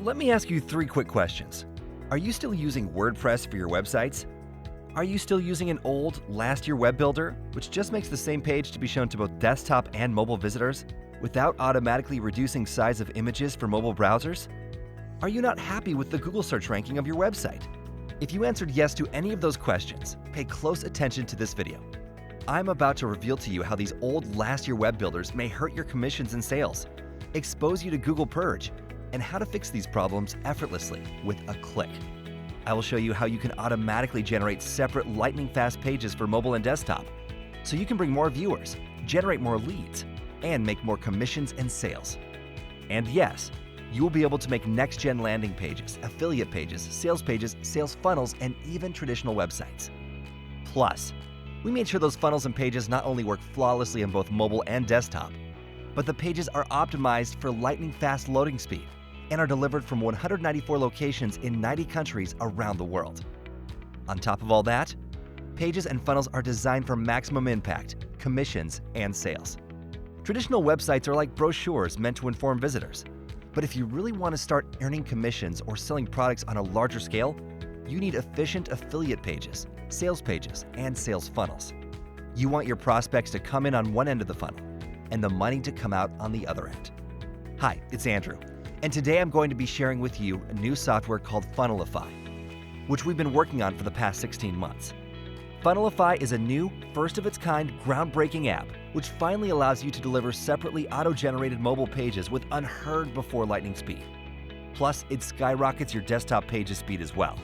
Let me ask you 3 quick questions. Are you still using WordPress for your websites? Are you still using an old, last-year web builder, which just makes the same page to be shown to both desktop and mobile visitors, without automatically reducing size of images for mobile browsers? Are you not happy with the Google search ranking of your website? If you answered yes to any of those questions, pay close attention to this video. I'm about to reveal to you how these old, last-year web builders may hurt your commissions and sales, expose you to Google Purge, and how to fix these problems effortlessly with a click. I will show you how you can automatically generate separate lightning-fast pages for mobile and desktop, so you can bring more viewers, generate more leads, and make more commissions and sales. And yes, you will be able to make next-gen landing pages, affiliate pages, sales funnels, and even traditional websites. Plus, we made sure those funnels and pages not only work flawlessly on both mobile and desktop, but the pages are optimized for lightning-fast loading speed and are delivered from 194 locations in 90 countries around the world. On top of all that, pages and funnels are designed for maximum impact, commissions, and sales. Traditional websites are like brochures meant to inform visitors. But if you really want to start earning commissions or selling products on a larger scale, you need efficient affiliate pages, and sales funnels. You want your prospects to come in on one end of the funnel and the money to come out on the other end. Hi, it's Andrew, and today I'm going to be sharing with you a new software called Funnelify, which we've been working on for the past 16 months. Funnelify is a new, first-of-its-kind, groundbreaking app which finally allows you to deliver separately auto-generated mobile pages with unheard before lightning speed. Plus, it skyrockets your desktop pages speed as well.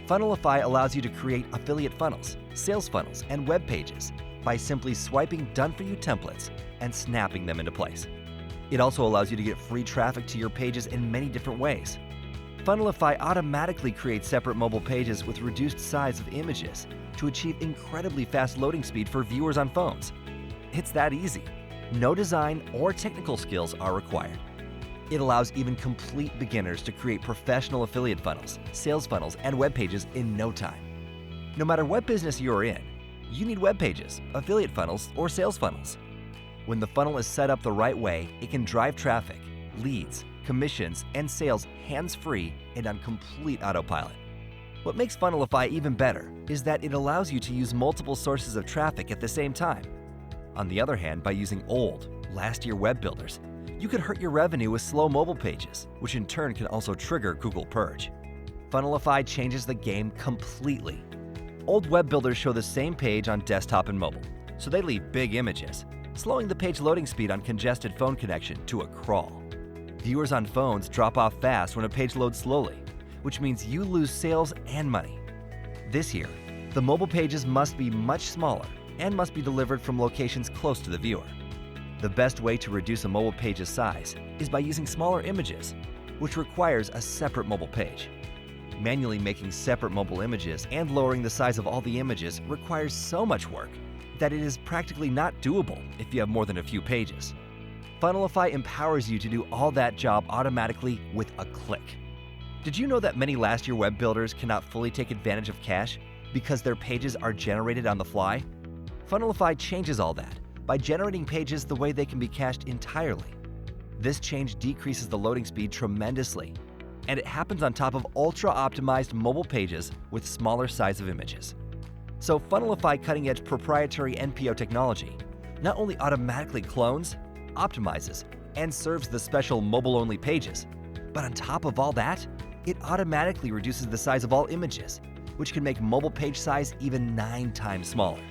Funnelify allows you to create affiliate funnels, sales funnels, and web pages by simply swiping done-for-you templates and snapping them into place. It also allows you to get free traffic to your pages in many different ways. Funnelify automatically creates separate mobile pages with reduced size of images to achieve incredibly fast loading speed for viewers on phones. It's that easy. No design or technical skills are required. It allows even complete beginners to create professional affiliate funnels, sales funnels, and web pages in no time. No matter what business you're in, you need web pages, affiliate funnels, or sales funnels. When the funnel is set up the right way, it can drive traffic, leads, commissions, and sales hands-free and on complete autopilot. What makes Funnelify even better is that it allows you to use multiple sources of traffic at the same time. On the other hand, by using old, last-year web builders, you could hurt your revenue with slow mobile pages, which in turn can also trigger Google Purge. Funnelify changes the game completely. Old web builders show the same page on desktop and mobile, so they leave big images, slowing the page loading speed on congested phone connection to a crawl. Viewers on phones drop off fast when a page loads slowly, which means you lose sales and money. This year, the mobile pages must be much smaller and must be delivered from locations close to the viewer. The best way to reduce a mobile page's size is by using smaller images, which requires a separate mobile page. Manually making separate mobile images and lowering the size of all the images requires so much work that it is practically not doable if you have more than a few pages. Funnelify empowers you to do all that job automatically with a click. Did you know that many last-year web builders cannot fully take advantage of cache because their pages are generated on the fly? Funnelify changes all that by generating pages the way they can be cached entirely. This change decreases the loading speed tremendously, and it happens on top of ultra-optimized mobile pages with smaller size of images. So Funnelify cutting-edge proprietary NPO technology not only automatically clones, optimizes, and serves the special mobile-only pages, but on top of all that, it automatically reduces the size of all images, which can make mobile page size even 9 times smaller.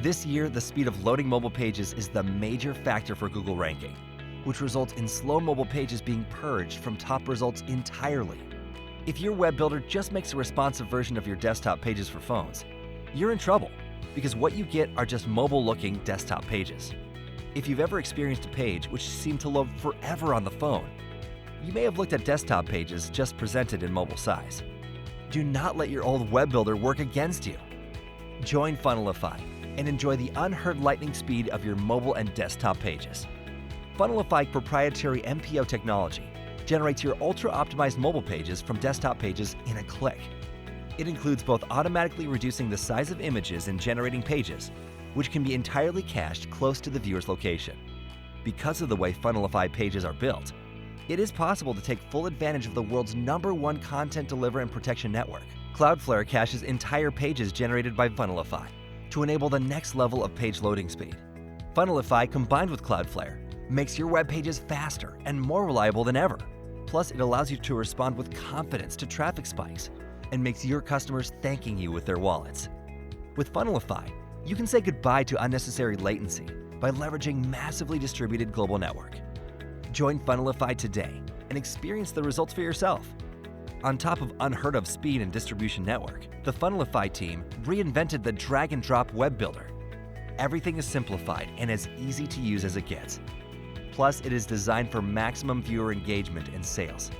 This year, the speed of loading mobile pages is the major factor for Google ranking, which results in slow mobile pages being purged from top results entirely. If your web builder just makes a responsive version of your desktop pages for phones, you're in trouble because what you get are just mobile-looking desktop pages. If you've ever experienced a page which seemed to load forever on the phone, you may have looked at desktop pages just presented in mobile size. Do not let your old web builder work against you. Join Funnelify and enjoy the unheard lightning speed of your mobile and desktop pages. Funnelify proprietary NPO technology generates your ultra-optimized mobile pages from desktop pages in a click. It includes both automatically reducing the size of images and generating pages, which can be entirely cached close to the viewer's location. Because of the way Funnelify pages are built, It is possible to take full advantage of the world's #1 content delivery and protection network. Cloudflare caches entire pages generated by Funnelify to enable the next level of page loading speed. Funnelify combined with Cloudflare makes your web pages faster and more reliable than ever. Plus, it allows you to respond with confidence to traffic spikes and makes your customers thanking you with their wallets. With Funnelify, you can say goodbye to unnecessary latency by leveraging massively distributed global network. Join Funnelify today and experience the results for yourself. On top of unheard of speed and distribution network, the Funnelify team reinvented the drag and drop web builder. Everything is simplified and as easy to use as it gets. Plus, it is designed for maximum viewer engagement and sales.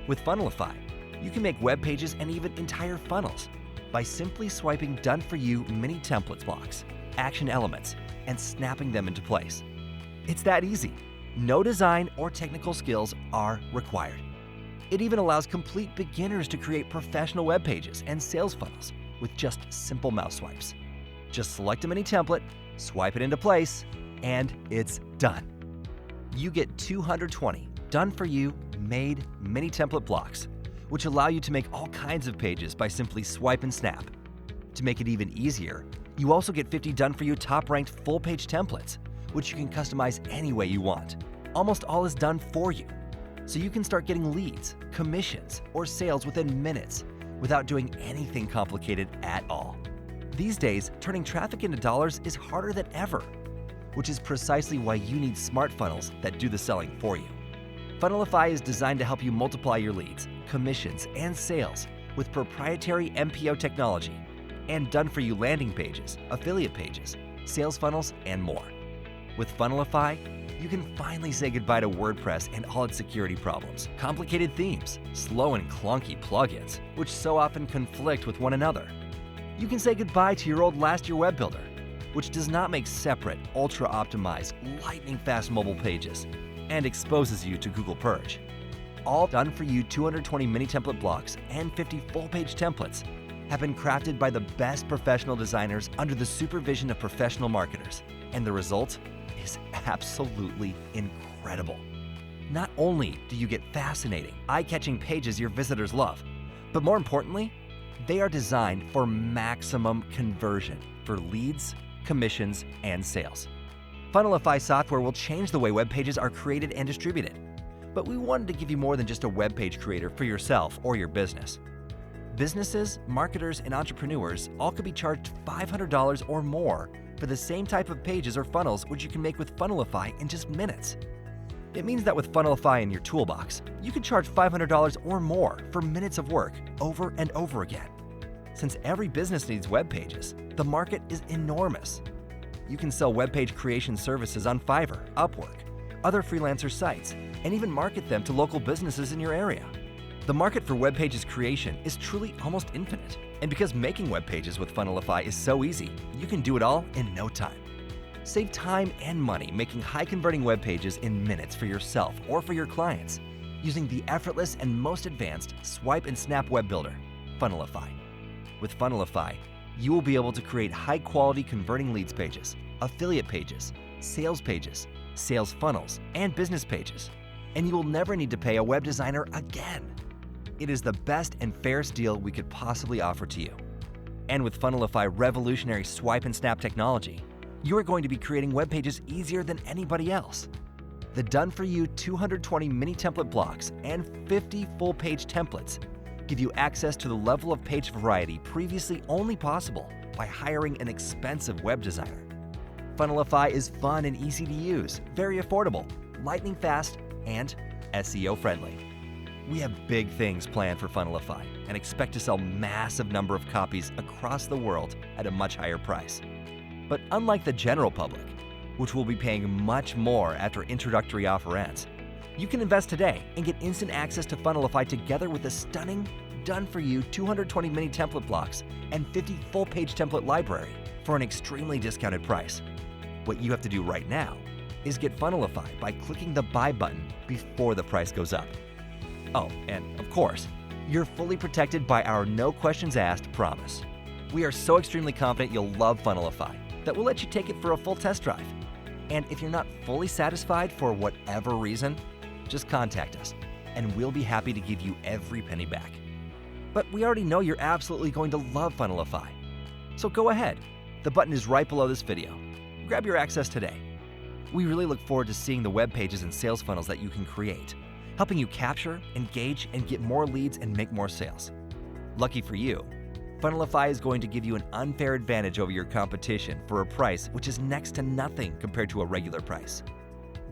With Funnelify, you can make web pages and even entire funnels by simply swiping Done For You mini templates blocks, action elements, and snapping them into place. It's that easy. No design or technical skills are required. It even allows complete beginners to create professional web pages and sales funnels with just simple mouse swipes. Just select a mini template, swipe it into place, and it's done. You get 220 done-for-you made mini template blocks, which allow you to make all kinds of pages by simply swipe and snap. To make it even easier, you also get 50 done-for-you top-ranked full-page templates, which you can customize any way you want. Almost all is done for you, so you can start getting leads, commissions, or sales within minutes without doing anything complicated at all. These days, turning traffic into dollars is harder than ever, which is precisely why you need smart funnels that do the selling for you. Funnelify is designed to help you multiply your leads, commissions, and sales with proprietary MPO technology and done-for-you landing pages, affiliate pages, sales funnels, and more. With Funnelify, you can finally say goodbye to WordPress and all its security problems, complicated themes, slow and clunky plugins, which so often conflict with one another. You can say goodbye to your old last year web builder, which does not make separate, ultra-optimized, lightning-fast mobile pages and exposes you to Google Purge. All done-for-you 220 mini template blocks and 50 full-page templates have been crafted by the best professional designers under the supervision of professional marketers, and the result is absolutely incredible. Not only do you get fascinating, eye-catching pages your visitors love, but more importantly, they are designed for maximum conversion for leads, commissions, and sales. Funnelify software will change the way web pages are created and distributed, but we wanted to give you more than just a web page creator for yourself or your business. Businesses, marketers, and entrepreneurs all could be charged $500 or more for the same type of pages or funnels which you can make with Funnelify in just minutes. It means that with Funnelify in your toolbox, you can charge $500 or more for minutes of work over and over again. Since every business needs web pages, the market is enormous. You can sell web page creation services on Fiverr, Upwork, other freelancer sites, and even market them to local businesses in your area. The market for web pages creation is truly almost infinite. And because making web pages with Funnelify is so easy, you can do it all in no time. Save time and money making high-converting web pages in minutes for yourself or for your clients using the effortless and most advanced swipe and snap web builder, Funnelify. With Funnelify, you will be able to create high-quality converting leads pages, affiliate pages, sales funnels, and business pages. And you will never need to pay a web designer again. It is the best and fairest deal we could possibly offer to you. And with Funnelify revolutionary swipe and snap technology, you are going to be creating web pages easier than anybody else. The done-for-you 220 mini template blocks and 50 full-page templates give you access to the level of page variety previously only possible by hiring an expensive web designer. Funnelify is fun and easy to use, very affordable, lightning fast, and SEO friendly. We have big things planned for Funnelify and expect to sell massive number of copies across the world at a much higher price. But unlike the general public, which will be paying much more after introductory offer ends, you can invest today and get instant access to Funnelify together with a stunning, done-for-you 220 mini template blocks and 50 full-page template library for an extremely discounted price. What you have to do right now is get Funnelify by clicking the buy button before the price goes up. Oh, and of course, you're fully protected by our no questions asked promise. We are so extremely confident you'll love Funnelify that we'll let you take it for a full test drive. And if you're not fully satisfied for whatever reason, Just contact us, and we'll be happy to give you every penny back. But we already know you're absolutely going to love Funnelify. So go ahead. The button is right below this video. Grab your access today. We really look forward to seeing the web pages and sales funnels that you can create, helping you capture, engage, and get more leads and make more sales. Lucky for you, Funnelify is going to give you an unfair advantage over your competition for a price which is next to nothing compared to a regular price.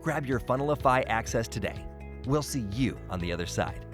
Grab your Funnelify access today. We'll see you on the other side.